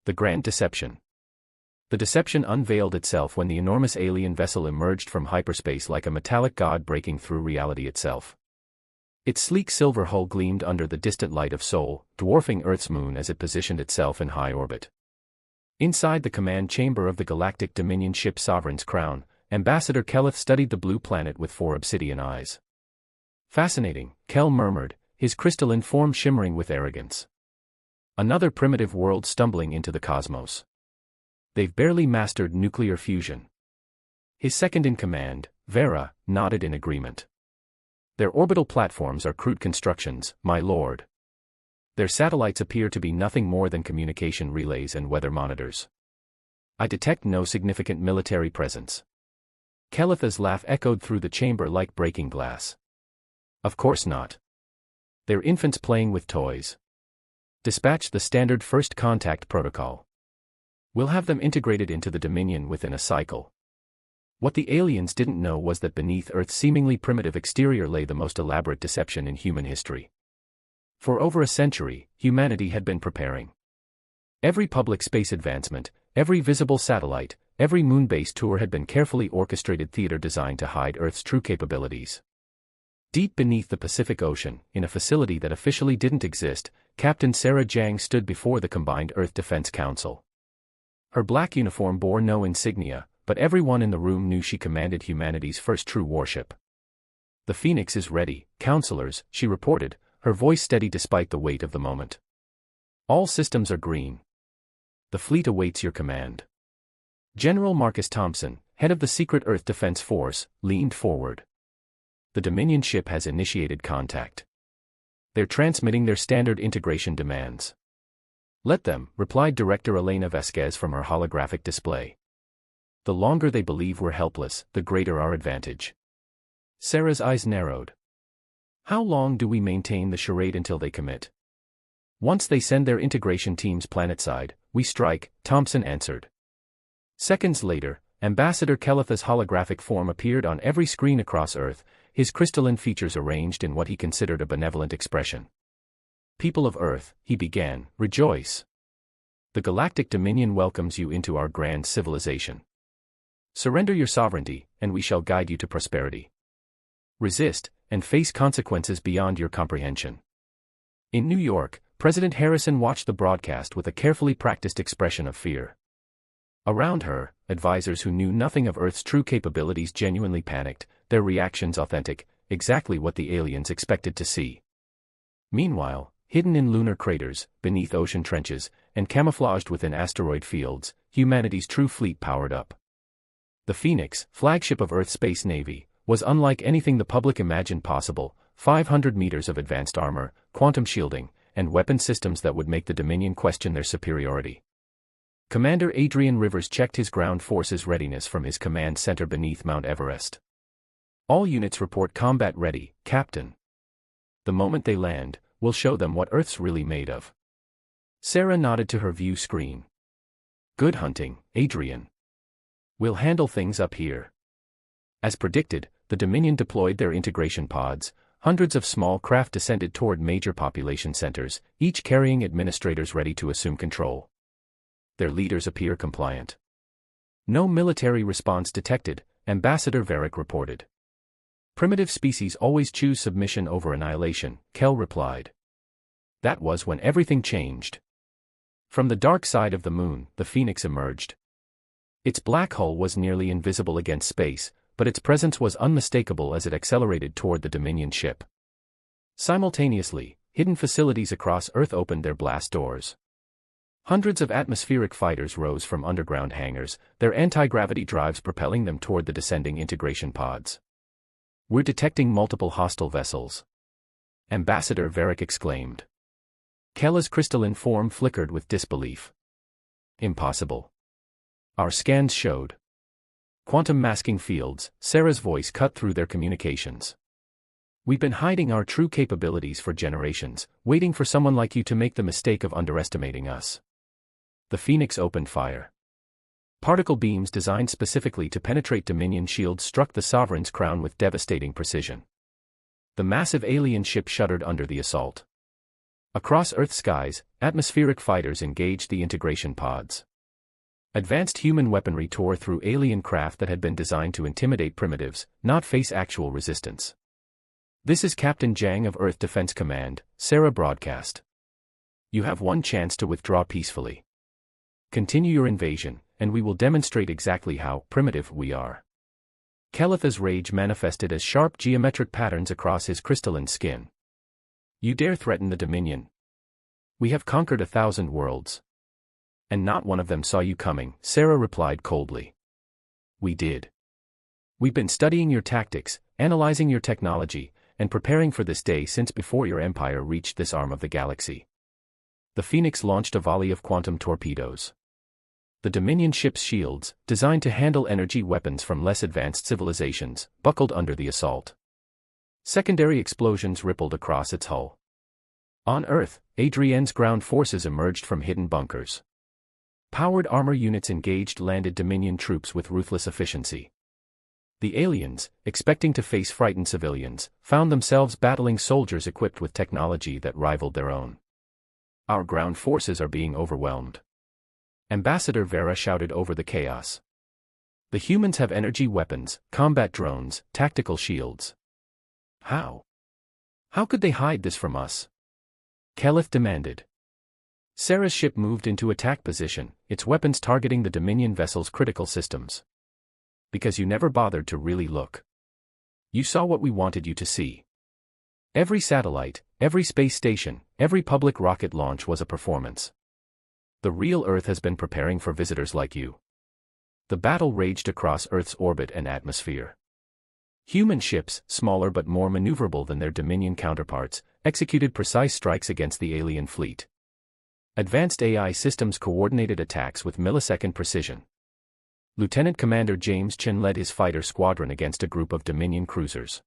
The Grand Deception. The deception unveiled itself when the enormous alien vessel emerged from hyperspace like a metallic god breaking through reality itself. Its sleek silver hull gleamed under the distant light of Sol, dwarfing Earth's moon as it positioned itself in high orbit. Inside the command chamber of the Galactic Dominion ship Sovereign's Crown, Ambassador Keleth studied the blue planet with 4 obsidian eyes. "Fascinating," Kel murmured, his crystalline form shimmering with arrogance. "Another primitive world stumbling into the cosmos. They've barely mastered nuclear fusion." His second-in-command, Vera, nodded in agreement. "Their orbital platforms are crude constructions, my lord. Their satellites appear to be nothing more than communication relays and weather monitors. I detect no significant military presence." Keleth's laugh echoed through the chamber like breaking glass. "Of course not. They're infants playing with toys. Dispatch the standard first contact protocol. We'll have them integrated into the Dominion within a cycle." What the aliens didn't know was that beneath Earth's seemingly primitive exterior lay the most elaborate deception in human history. For over a century, humanity had been preparing. Every public space advancement, every visible satellite, every moon-based tour had been carefully orchestrated theater designed to hide Earth's true capabilities. Deep beneath the Pacific Ocean, in a facility that officially didn't exist, Captain Sarah Jang stood before the Combined Earth Defense Council. Her black uniform bore no insignia, but everyone in the room knew she commanded humanity's first true warship. "The Phoenix is ready, counselors," she reported, her voice steady despite the weight of the moment. "All systems are green. The fleet awaits your command." General Marcus Thompson, head of the Secret Earth Defense Force, leaned forward. "The Dominion ship has initiated contact. They're transmitting their standard integration demands." "Let them," replied Director Elena Vasquez from her holographic display. "The longer they believe we're helpless, the greater our advantage." Sarah's eyes narrowed. "How long do we maintain the charade until they commit?" "Once they send their integration teams planetside, we strike," Thompson answered. Seconds later, Ambassador Keleth's holographic form appeared on every screen across Earth, his crystalline features arranged in what he considered a benevolent expression. "People of Earth," he began, "rejoice. The Galactic Dominion welcomes you into our grand civilization. Surrender your sovereignty, and we shall guide you to prosperity. Resist, and face consequences beyond your comprehension." In New York, President Harrison watched the broadcast with a carefully practiced expression of fear. Around her, advisors who knew nothing of Earth's true capabilities genuinely panicked, their reactions authentic, exactly what the aliens expected to see. Meanwhile, hidden in lunar craters, beneath ocean trenches, and camouflaged within asteroid fields, humanity's true fleet powered up. The Phoenix, flagship of Earth's space navy, was unlike anything the public imagined possible: 500 meters of advanced armor, quantum shielding, and weapon systems that would make the Dominion question their superiority. Commander Adrian Rivers checked his ground forces readiness from his command center beneath Mount Everest. "All units report combat ready, Captain. The moment they land, we'll show them what Earth's really made of." Sarah nodded to her view screen. "Good hunting, Adrian. We'll handle things up here." As predicted, the Dominion deployed their integration pods. Hundreds of small craft descended toward major population centers, each carrying administrators ready to assume control. Their leaders appear compliant. "No military response detected," Ambassador Varick reported. "Primitive species always choose submission over annihilation," Kel replied. That was when everything changed. From the dark side of the moon, the Phoenix emerged. Its black hull was nearly invisible against space, but its presence was unmistakable as it accelerated toward the Dominion ship. Simultaneously, hidden facilities across Earth opened their blast doors. Hundreds of atmospheric fighters rose from underground hangars, their anti-gravity drives propelling them toward the descending integration pods. "We're detecting multiple hostile vessels," Ambassador Varick exclaimed. Keleth's crystalline form flickered with disbelief. "Impossible. Our scans showed." "Quantum masking fields," Sarah's voice cut through their communications. "We've been hiding our true capabilities for generations, waiting for someone like you to make the mistake of underestimating us." The Phoenix opened fire. Particle beams designed specifically to penetrate Dominion shields struck the Sovereign's Crown with devastating precision. The massive alien ship shuddered under the assault. Across Earth's skies, atmospheric fighters engaged the integration pods. Advanced human weaponry tore through alien craft that had been designed to intimidate primitives, not face actual resistance. "This is Captain Jang of Earth Defense Command," Sarah broadcast. "You have one chance to withdraw peacefully. Continue your invasion, and we will demonstrate exactly how primitive we are." Kelith's rage manifested as sharp geometric patterns across his crystalline skin. "You dare threaten the Dominion? We have conquered 1,000 worlds. And not one of them saw you coming," Sarah replied coldly. "We did. We've been studying your tactics, analyzing your technology, and preparing for this day since before your empire reached this arm of the galaxy." The Phoenix launched a volley of quantum torpedoes. The Dominion ship's shields, designed to handle energy weapons from less advanced civilizations, buckled under the assault. Secondary explosions rippled across its hull. On Earth, Adrienne's ground forces emerged from hidden bunkers. Powered armor units engaged landed Dominion troops with ruthless efficiency. The aliens, expecting to face frightened civilians, found themselves battling soldiers equipped with technology that rivaled their own. "Our ground forces are being overwhelmed," Ambassador Vera shouted over the chaos. "The humans have energy weapons, combat drones, tactical shields. How could they hide this from us?" Kelith demanded. Sarah's ship moved into attack position, its weapons targeting the Dominion vessel's critical systems. "Because you never bothered to really look. You saw what we wanted you to see. Every satellite, every space station, every public rocket launch was a performance. The real Earth has been preparing for visitors like you." The battle raged across Earth's orbit and atmosphere. Human ships, smaller but more maneuverable than their Dominion counterparts, executed precise strikes against the alien fleet. Advanced AI systems coordinated attacks with millisecond precision. Lieutenant Commander James Chen led his fighter squadron against a group of Dominion cruisers.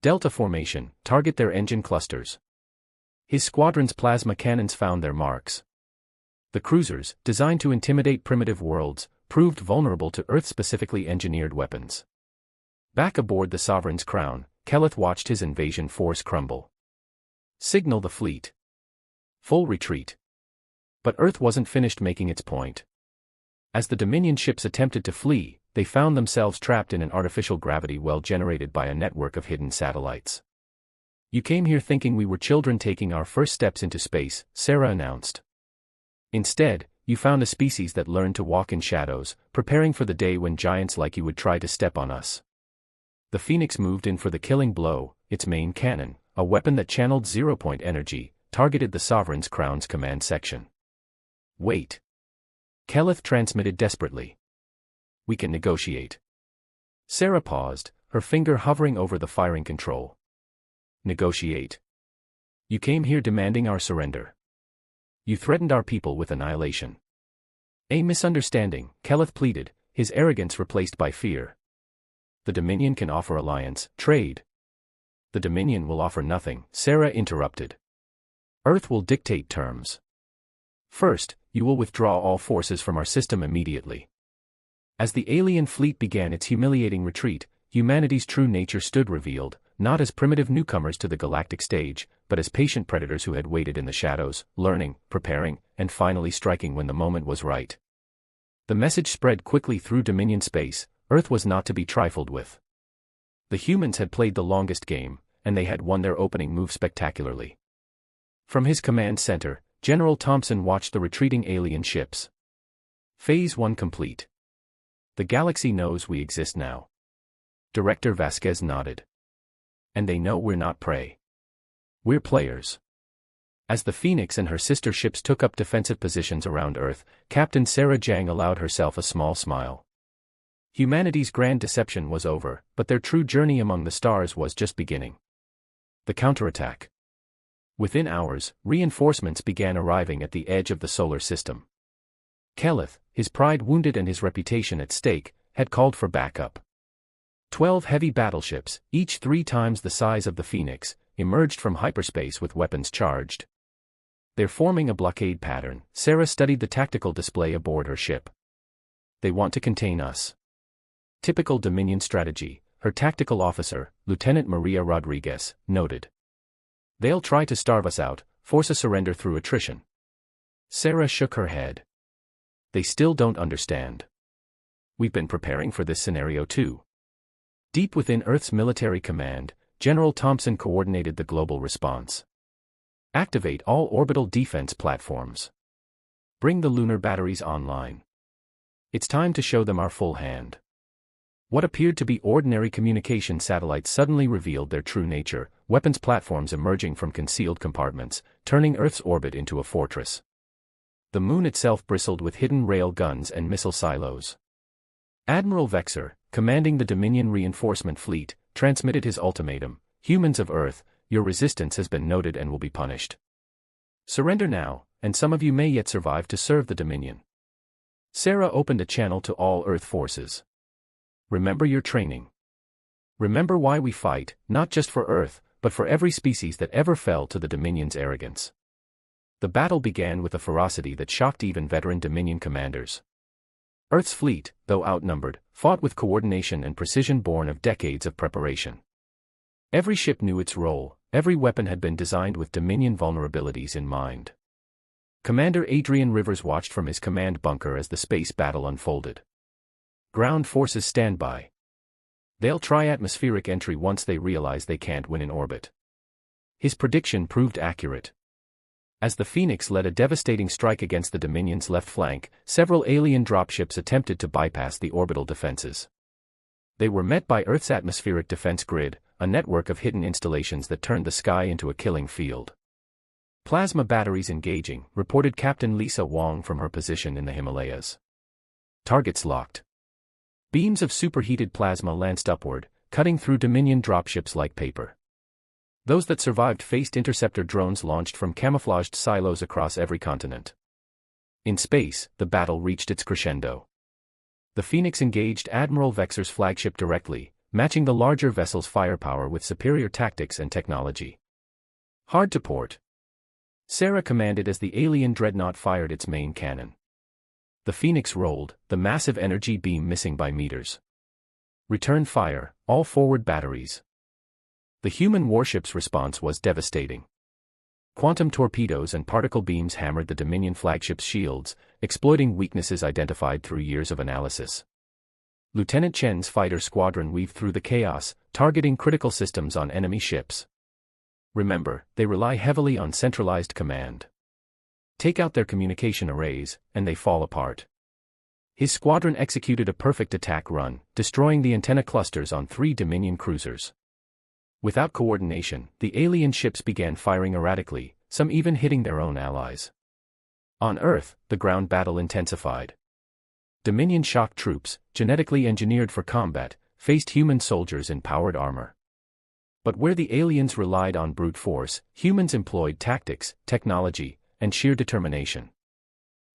Delta formation, target their engine clusters. His squadron's plasma cannons found their marks. The cruisers, designed to intimidate primitive worlds, proved vulnerable to Earth-specifically engineered weapons. Back aboard the Sovereign's Crown, Kelith watched his invasion force crumble. "Signal the fleet. Full retreat." But Earth wasn't finished making its point. As the Dominion ships attempted to flee, they found themselves trapped in an artificial gravity well generated by a network of hidden satellites. "You came here thinking we were children taking our first steps into space," Sarah announced. "Instead, you found a species that learned to walk in shadows, preparing for the day when giants like you would try to step on us." The Phoenix moved in for the killing blow, its main cannon, a weapon that channeled zero-point energy, targeted the Sovereign's Crown's command section. "Wait." Kelith transmitted desperately. "We can negotiate." Sarah paused, her finger hovering over the firing control. "Negotiate? You came here demanding our surrender. You threatened our people with annihilation." "A misunderstanding," Kelith pleaded, his arrogance replaced by fear. "The Dominion can offer alliance, trade." "The Dominion will offer nothing," Sarah interrupted. "Earth will dictate terms. First, you will withdraw all forces from our system immediately." As the alien fleet began its humiliating retreat, humanity's true nature stood revealed, not as primitive newcomers to the galactic stage, but as patient predators who had waited in the shadows, learning, preparing, and finally striking when the moment was right. The message spread quickly through Dominion space: Earth was not to be trifled with. The humans had played the longest game, and they had won their opening move spectacularly. From his command center, General Thompson watched the retreating alien ships. "Phase 1 complete. The galaxy knows we exist now." Director Vasquez nodded. "And they know we're not prey. We're players." As the Phoenix and her sister ships took up defensive positions around Earth, Captain Sarah Jang allowed herself a small smile. Humanity's grand deception was over, but their true journey among the stars was just beginning. The counterattack. Within hours, reinforcements began arriving at the edge of the solar system. Kelith, his pride wounded and his reputation at stake, had called for backup. 12 heavy battleships, each 3 times the size of the Phoenix, emerged from hyperspace with weapons charged. "They're forming a blockade pattern," Sarah studied the tactical display aboard her ship. "They want to contain us." Typical Dominion strategy, her tactical officer, Lieutenant Maria Rodriguez, noted. "They'll try to starve us out, force a surrender through attrition. Sarah shook her head. They still don't understand. We've been preparing for this scenario too. Deep within Earth's military command, General Thompson coordinated the global response. Activate all orbital defense platforms. Bring the lunar batteries online. It's time to show them our full hand. What appeared to be ordinary communication satellites suddenly revealed their true nature, weapons platforms emerging from concealed compartments, turning Earth's orbit into a fortress. The moon itself bristled with hidden rail guns and missile silos. Admiral Vexer, commanding the Dominion reinforcement fleet, transmitted his ultimatum: humans of Earth, your resistance has been noted and will be punished. Surrender now, and some of you may yet survive to serve the Dominion. Sarah opened a channel to all Earth forces. Remember your training. Remember why we fight, not just for Earth, but for every species that ever fell to the Dominion's arrogance. The battle began with a ferocity that shocked even veteran Dominion commanders. Earth's fleet, though outnumbered, fought with coordination and precision born of decades of preparation. Every ship knew its role, every weapon had been designed with Dominion vulnerabilities in mind. Commander Adrian Rivers watched from his command bunker as the space battle unfolded. Ground forces stand by. They'll try atmospheric entry once they realize they can't win in orbit. His prediction proved accurate. As the Phoenix led a devastating strike against the Dominion's left flank, several alien dropships attempted to bypass the orbital defenses. They were met by Earth's atmospheric defense grid, a network of hidden installations that turned the sky into a killing field. Plasma batteries engaging, reported Captain Lisa Wong from her position in the Himalayas. Targets locked. Beams of superheated plasma lanced upward, cutting through Dominion dropships like paper. Those that survived faced interceptor drones launched from camouflaged silos across every continent. In space, the battle reached its crescendo. The Phoenix engaged Admiral Vexer's flagship directly, matching the larger vessel's firepower with superior tactics and technology. Hard to port. Sarah commanded as the alien Dreadnought fired its main cannon. The Phoenix rolled, the massive energy beam missing by meters. Return fire, all forward batteries. The human warship's response was devastating. Quantum torpedoes and particle beams hammered the Dominion flagship's shields, exploiting weaknesses identified through years of analysis. Lieutenant Chen's fighter squadron weaved through the chaos, targeting critical systems on enemy ships. Remember, they rely heavily on centralized command. Take out their communication arrays, and they fall apart. His squadron executed a perfect attack run, destroying the antenna clusters on 3 Dominion cruisers. Without coordination, the alien ships began firing erratically, some even hitting their own allies. On Earth, the ground battle intensified. Dominion shock troops, genetically engineered for combat, faced human soldiers in powered armor. But where the aliens relied on brute force, humans employed tactics, technology, and sheer determination.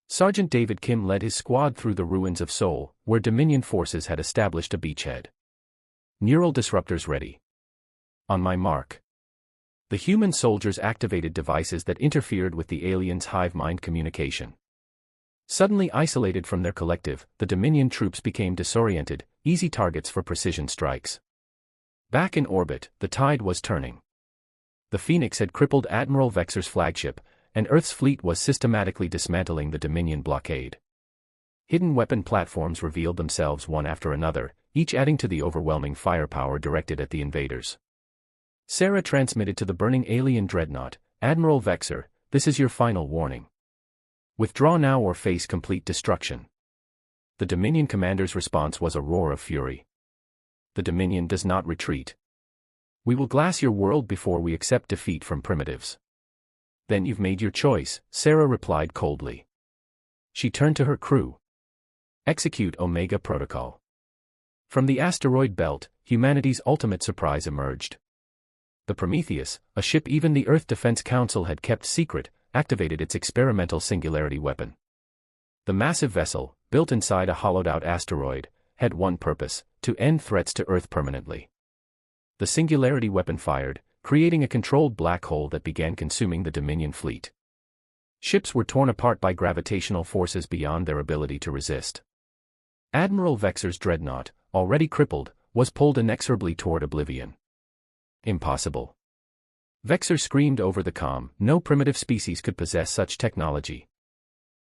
Sergeant David Kim led his squad through the ruins of Seoul, where Dominion forces had established a beachhead. Neural disruptors ready. On my mark. The human soldiers activated devices that interfered with the aliens' hive mind communication. Suddenly isolated from their collective, the Dominion troops became disoriented, easy targets for precision strikes. Back in orbit, the tide was turning. The Phoenix had crippled Admiral Vexer's flagship, and Earth's fleet was systematically dismantling the Dominion blockade. Hidden weapon platforms revealed themselves one after another, each adding to the overwhelming firepower directed at the invaders. Sarah transmitted to the burning alien Dreadnought, Admiral Vexer, this is your final warning. Withdraw now or face complete destruction. The Dominion commander's response was a roar of fury. The Dominion does not retreat. We will glass your world before we accept defeat from primitives. Then you've made your choice, Sarah replied coldly. She turned to her crew. Execute Omega Protocol. From the asteroid belt, humanity's ultimate surprise emerged. The Prometheus, a ship even the Earth Defense Council had kept secret, activated its experimental singularity weapon. The massive vessel, built inside a hollowed-out asteroid, had one purpose: to end threats to Earth permanently. The singularity weapon fired, creating a controlled black hole that began consuming the Dominion fleet. Ships were torn apart by gravitational forces beyond their ability to resist. Admiral Vexer's Dreadnought, already crippled, was pulled inexorably toward oblivion. Impossible. Vexor screamed over the comm, "No primitive species could possess such technology."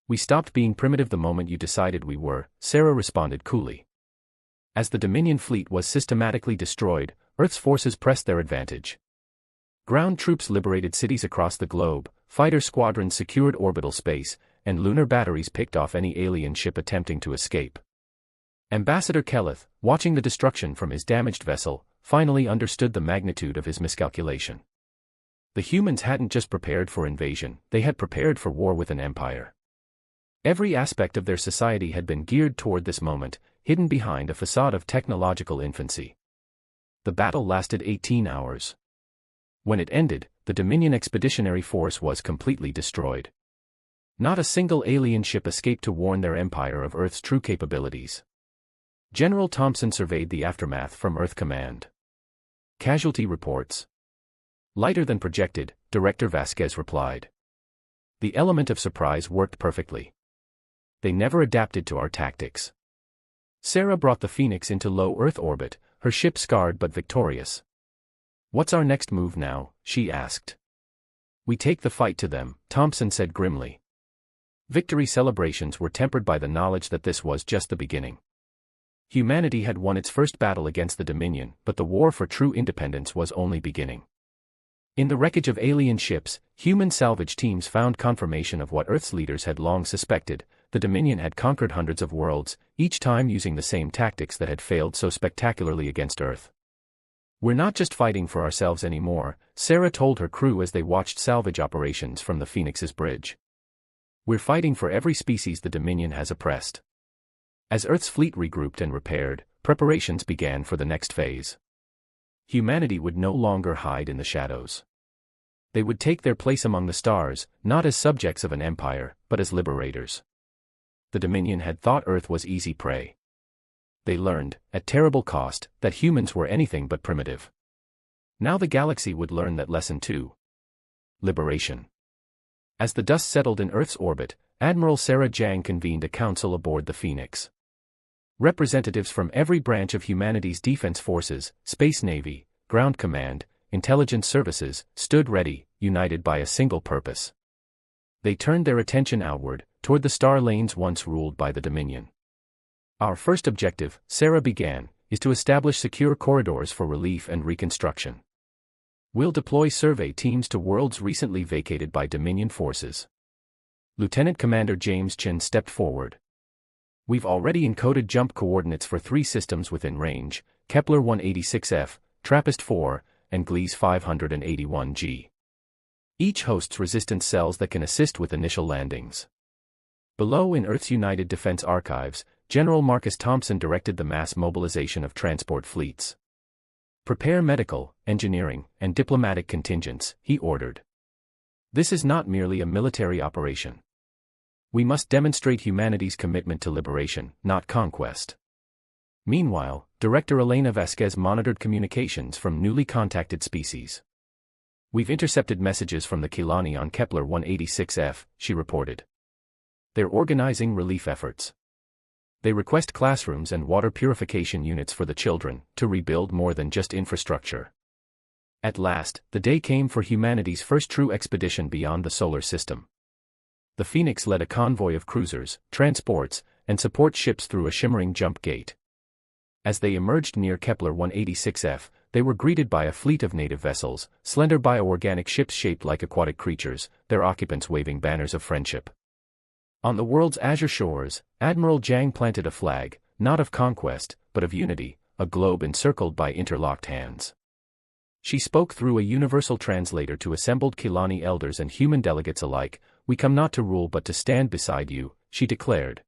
"We stopped being primitive the moment you decided we were," Sarah responded coolly. As the Dominion fleet was systematically destroyed, Earth's forces pressed their advantage. Ground troops liberated cities across the globe, fighter squadrons secured orbital space, and lunar batteries picked off any alien ship attempting to escape. Ambassador Kelleth, watching the destruction from his damaged vessel, finally understood the magnitude of his miscalculation. The humans hadn't just prepared for invasion, they had prepared for war with an empire. Every aspect of their society had been geared toward this moment, hidden behind a facade of technological infancy. The battle lasted 18 hours. When it ended, the Dominion Expeditionary Force was completely destroyed. Not a single alien ship escaped to warn their empire of Earth's true capabilities. General Thompson surveyed the aftermath from Earth Command. "Casualty reports." "Lighter than projected," Director Vasquez replied. "The element of surprise worked perfectly. They never adapted to our tactics." Sarah brought the Phoenix into low Earth orbit, her ship scarred but victorious. "What's our next move now?" she asked. "We take the fight to them," Thompson said grimly. Victory celebrations were tempered by the knowledge that this was just the beginning. Humanity had won its first battle against the Dominion, but the war for true independence was only beginning. In the wreckage of alien ships, human salvage teams found confirmation of what Earth's leaders had long suspected: the Dominion had conquered hundreds of worlds, each time using the same tactics that had failed so spectacularly against Earth. "We're not just fighting for ourselves anymore," Sarah told her crew as they watched salvage operations from the Phoenix's bridge. "We're fighting for every species the Dominion has oppressed." As Earth's fleet regrouped and repaired, preparations began for the next phase. Humanity would no longer hide in the shadows. They would take their place among the stars, not as subjects of an empire, but as liberators. The Dominion had thought Earth was easy prey. They learned, at terrible cost, that humans were anything but primitive. Now the galaxy would learn that lesson too. Liberation. As the dust settled in Earth's orbit, Admiral Sarah Jang convened a council aboard the Phoenix. Representatives from every branch of humanity's defense forces, Space Navy, Ground Command, Intelligence Services, stood ready, united by a single purpose. They turned their attention outward, toward the star lanes once ruled by the Dominion. "Our first objective," Sarah began, "is to establish secure corridors for relief and reconstruction. We'll deploy survey teams to worlds recently vacated by Dominion forces." Lieutenant Commander James Chin stepped forward. "We've already encoded jump coordinates for 3 systems within range: Kepler 186f, TRAPPIST-4, and Gliese 581g. Each hosts resistance cells that can assist with initial landings." Below in Earth's United Defense Archives, General Marcus Thompson directed the mass mobilization of transport fleets. "Prepare medical, engineering, and diplomatic contingents," he ordered. "This is not merely a military operation. We must demonstrate humanity's commitment to liberation, not conquest." Meanwhile, Director Elena Vasquez monitored communications from newly contacted species. "We've intercepted messages from the Kilani on Kepler 186f, she reported. "They're organizing relief efforts. They request classrooms and water purification units for the children, to rebuild more than just infrastructure." At last, the day came for humanity's first true expedition beyond the solar system. The Phoenix led a convoy of cruisers, transports, and support ships through a shimmering jump gate. As they emerged near Kepler 186f, they were greeted by a fleet of native vessels, slender bioorganic ships shaped like aquatic creatures, their occupants waving banners of friendship. On the world's azure shores, Admiral Jang planted a flag, not of conquest, but of unity, a globe encircled by interlocked hands. She spoke through a universal translator to assembled Kilani elders and human delegates alike. "We come not to rule but to stand beside you," she declared.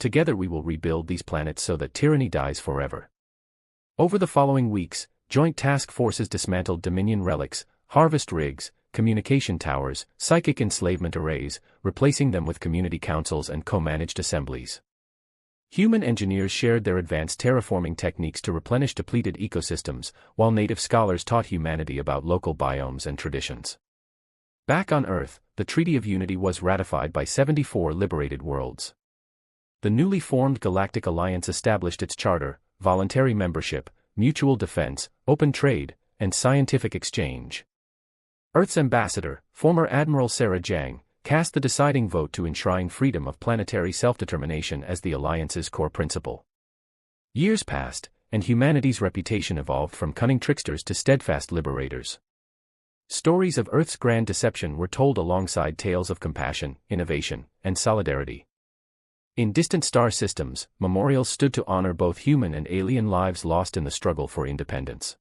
"Together we will rebuild these planets so that tyranny dies forever." Over the following weeks, joint task forces dismantled Dominion relics, harvest rigs, communication towers, psychic enslavement arrays, replacing them with community councils and co-managed assemblies. Human engineers shared their advanced terraforming techniques to replenish depleted ecosystems, while native scholars taught humanity about local biomes and traditions. Back on Earth, the Treaty of Unity was ratified by 74 liberated worlds. The newly formed Galactic Alliance established its charter, voluntary membership, mutual defense, open trade, and scientific exchange. Earth's ambassador, former Admiral Sarah Jang, cast the deciding vote to enshrine freedom of planetary self-determination as the Alliance's core principle. Years passed, and humanity's reputation evolved from cunning tricksters to steadfast liberators. Stories of Earth's grand deception were told alongside tales of compassion, innovation, and solidarity. In distant star systems, memorials stood to honor both human and alien lives lost in the struggle for independence.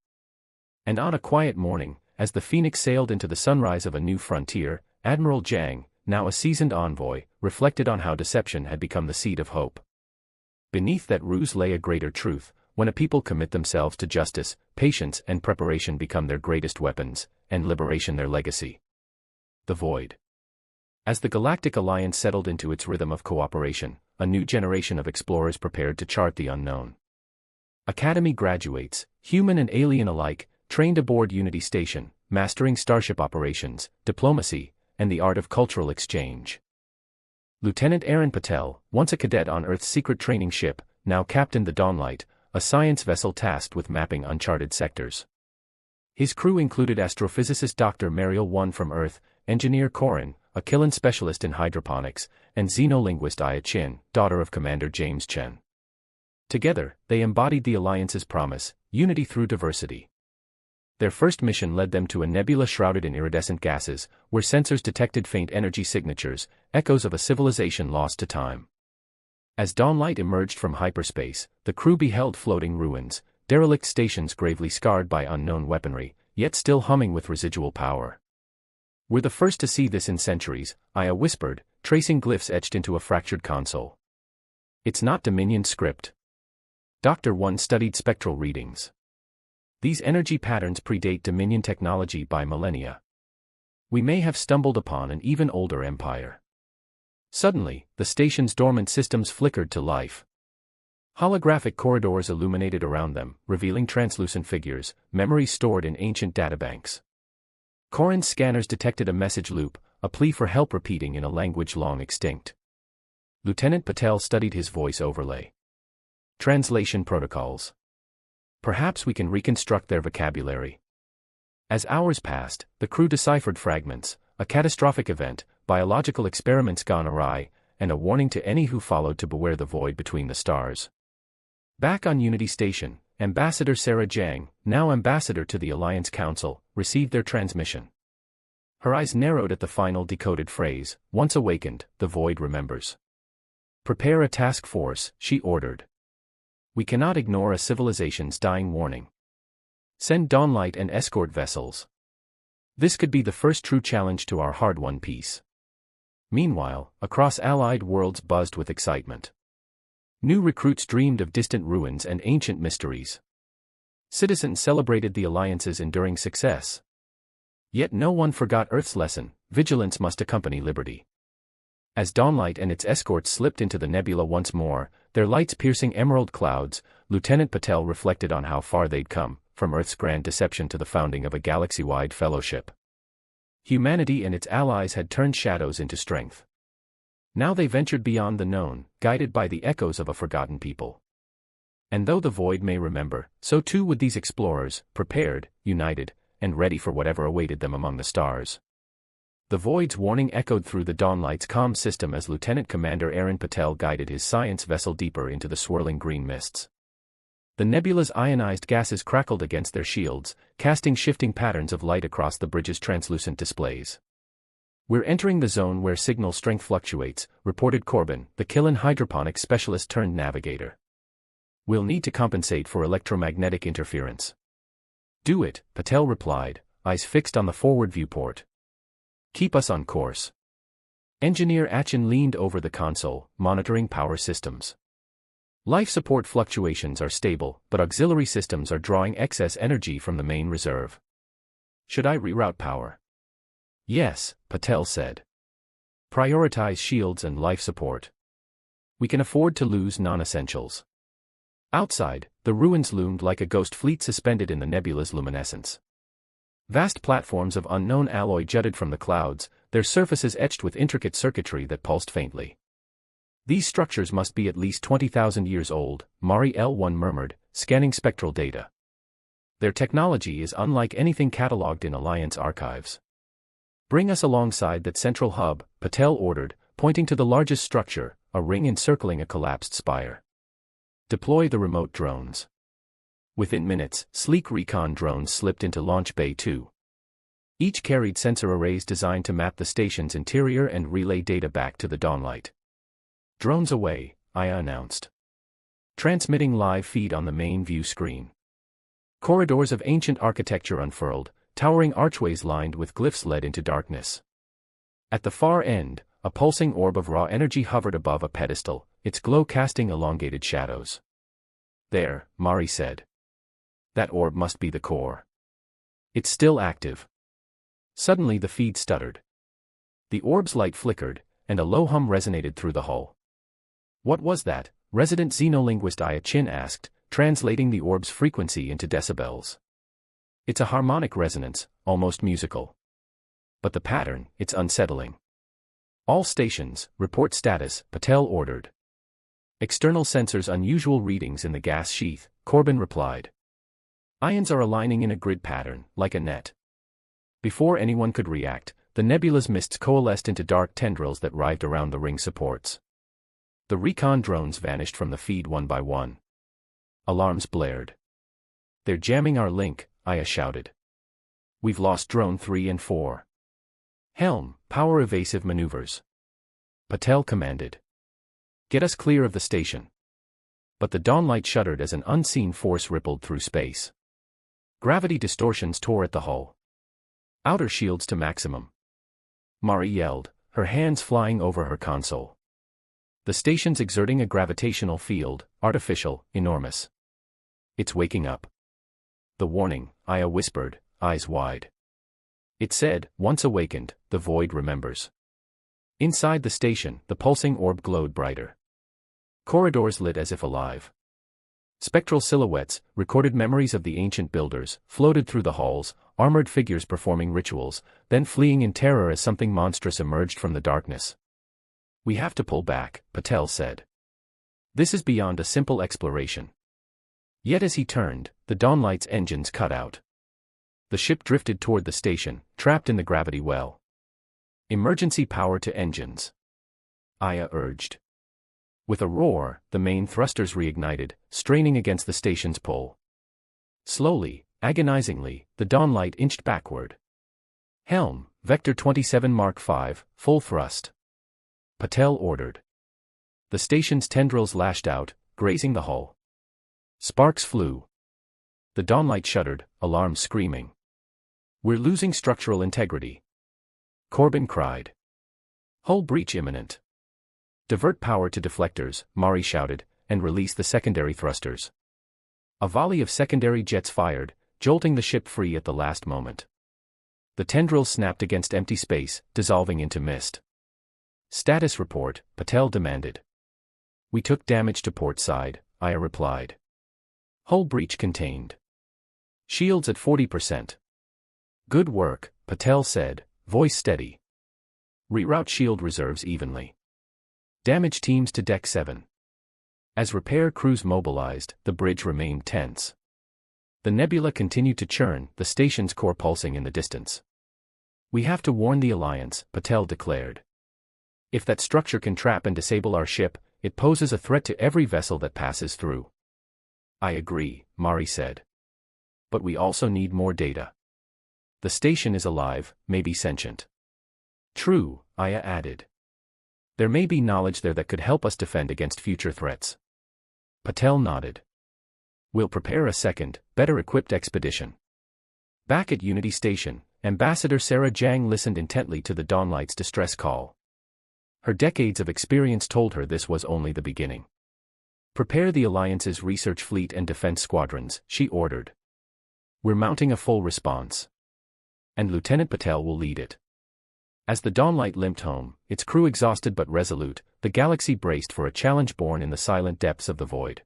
And on a quiet morning, as the Phoenix sailed into the sunrise of a new frontier, Admiral Jang, now a seasoned envoy, reflected on how deception had become the seed of hope. Beneath that ruse lay a greater truth: when a people commit themselves to justice, patience and preparation become their greatest weapons, and liberation their legacy. The Void. As the Galactic Alliance settled into its rhythm of cooperation, a new generation of explorers prepared to chart the unknown. Academy graduates, human and alien alike, trained aboard Unity Station, mastering starship operations, diplomacy, and the art of cultural exchange. Lieutenant Aaron Patel, once a cadet on Earth's secret training ship, now captained the Dawnlight, a science vessel tasked with mapping uncharted sectors. His crew included astrophysicist Dr. Mariel One from Earth, engineer Corin, a Killen specialist in hydroponics, and xenolinguist Aya Chin, daughter of Commander James Chen. Together, they embodied the Alliance's promise: unity through diversity. Their first mission led them to a nebula shrouded in iridescent gases, where sensors detected faint energy signatures, echoes of a civilization lost to time. As Dawnlight emerged from hyperspace, the crew beheld floating ruins, derelict stations gravely scarred by unknown weaponry, yet still humming with residual power. "We're the first to see this in centuries," Aya whispered, tracing glyphs etched into a fractured console. "It's not Dominion script." Dr. One studied spectral readings. "These energy patterns predate Dominion technology by millennia. We may have stumbled upon an even older empire." Suddenly, the station's dormant systems flickered to life. Holographic corridors illuminated around them, revealing translucent figures, memories stored in ancient databanks. Corin's scanners detected a message loop, a plea for help repeating in a language long extinct. Lieutenant Patel studied his voice overlay. "Translation protocols. Perhaps we can reconstruct their vocabulary." As hours passed, the crew deciphered fragments: a catastrophic event, biological experiments gone awry, and a warning to any who followed to beware the void between the stars. Back on Unity Station, Ambassador Sarah Jang, now ambassador to the Alliance Council, received their transmission. Her eyes narrowed at the final decoded phrase: "Once awakened, the void remembers." "Prepare a task force," she ordered. "We cannot ignore a civilization's dying warning. Send Dawnlight and escort vessels. This could be the first true challenge to our hard-won peace." Meanwhile, across allied worlds buzzed with excitement. New recruits dreamed of distant ruins and ancient mysteries. Citizens celebrated the Alliance's enduring success. Yet no one forgot Earth's lesson: vigilance must accompany liberty. As Dawnlight and its escorts slipped into the nebula once more, their lights piercing emerald clouds, Lieutenant Patel reflected on how far they'd come, from Earth's grand deception to the founding of a galaxy-wide fellowship. Humanity and its allies had turned shadows into strength. Now they ventured beyond the known, guided by the echoes of a forgotten people. And though the void may remember, so too would these explorers, prepared, united, and ready for whatever awaited them among the stars. The void's warning echoed through the Dawnlight's comm system as Lieutenant Commander Aaron Patel guided his science vessel deeper into the swirling green mists. The nebula's ionized gases crackled against their shields, casting shifting patterns of light across the bridge's translucent displays. "We're entering the zone where signal strength fluctuates," reported Corbin, the Killen hydroponics specialist turned navigator. "We'll need to compensate for electromagnetic interference." "Do it," Patel replied, eyes fixed on the forward viewport. "Keep us on course." Engineer Atchin leaned over the console, monitoring power systems. Life support fluctuations are stable, but auxiliary systems are drawing excess energy from the main reserve. "Should I reroute power?" "Yes," Patel said. "Prioritize shields and life support. We can afford to lose non-essentials." Outside, the ruins loomed like a ghost fleet suspended in the nebula's luminescence. Vast platforms of unknown alloy jutted from the clouds, their surfaces etched with intricate circuitry that pulsed faintly. "These structures must be at least 20,000 years old," Mari L1 murmured, scanning spectral data. "Their technology is unlike anything catalogued in Alliance archives." Bring us alongside that central hub, Patel ordered, pointing to the largest structure, a ring encircling a collapsed spire. Deploy the remote drones. Within minutes, sleek recon drones slipped into Launch Bay 2. Each carried sensor arrays designed to map the station's interior and relay data back to the Dawnlight. Drones away, Aya announced. Transmitting live feed on the main view screen. Corridors of ancient architecture unfurled, towering archways lined with glyphs led into darkness. At the far end, a pulsing orb of raw energy hovered above a pedestal, its glow casting elongated shadows. There, Mari said. That orb must be the core. It's still active. Suddenly the feed stuttered. The orb's light flickered, and a low hum resonated through the hull. What was that? Resident xenolinguist Aya Chin asked, translating the orb's frequency into decibels. It's a harmonic resonance, almost musical. But the pattern, it's unsettling. All stations, report status, Patel ordered. External sensors unusual readings in the gas sheath, Corbin replied. Ions are aligning in a grid pattern, like a net. Before anyone could react, the nebula's mists coalesced into dark tendrils that writhed around the ring supports. The recon drones vanished from the feed one by one. Alarms blared. They're jamming our link, Aya shouted. We've lost drone 3 and 4. Helm, power evasive maneuvers. Patel commanded. Get us clear of the station. But the Dawnlight shuddered as an unseen force rippled through space. Gravity distortions tore at the hull. Outer shields to maximum. Mari yelled, her hands flying over her console. The station's exerting a gravitational field, artificial, enormous. It's waking up. The warning, Aya whispered, eyes wide. It said, once awakened, the void remembers. Inside the station, the pulsing orb glowed brighter. Corridors lit as if alive. Spectral silhouettes, recorded memories of the ancient builders, floated through the halls, armored figures performing rituals, then fleeing in terror as something monstrous emerged from the darkness. We have to pull back, Patel said. This is beyond a simple exploration. Yet as he turned, the Dawnlight's engines cut out. The ship drifted toward the station, trapped in the gravity well. Emergency power to engines. Aya urged. With a roar, the main thrusters reignited, straining against the station's pull. Slowly, agonizingly, the Dawnlight inched backward. Helm, Vector 27 Mark V, full thrust. Patel ordered. The station's tendrils lashed out, grazing the hull. Sparks flew. The Dawnlight shuddered, alarms screaming. We're losing structural integrity. Corbin cried. Hull breach imminent. Divert power to deflectors, Mari shouted, and release the secondary thrusters. A volley of secondary jets fired, jolting the ship free at the last moment. The tendrils snapped against empty space, dissolving into mist. Status report, Patel demanded. We took damage to port side, Aya replied. Hull breach contained. Shields at 40%. Good work, Patel said, voice steady. Reroute shield reserves evenly. Damage teams to Deck 7. As repair crews mobilized, the bridge remained tense. The nebula continued to churn, the station's core pulsing in the distance. We have to warn the Alliance, Patel declared. If that structure can trap and disable our ship, it poses a threat to every vessel that passes through. I agree, Mari said. But we also need more data. The station is alive, maybe sentient. True, Aya added. There may be knowledge there that could help us defend against future threats. Patel nodded. We'll prepare a second, better-equipped expedition. Back at Unity Station, Ambassador Sarah Jiang listened intently to the Dawnlight's distress call. Her decades of experience told her this was only the beginning. Prepare the Alliance's research fleet and defense squadrons, she ordered. We're mounting a full response. And Lieutenant Patel will lead it. As the Dawnlight limped home, its crew exhausted but resolute, the galaxy braced for a challenge born in the silent depths of the void.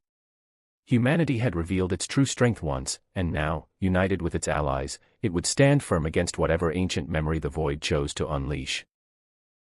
Humanity had revealed its true strength once, and now, united with its allies, it would stand firm against whatever ancient memory the void chose to unleash.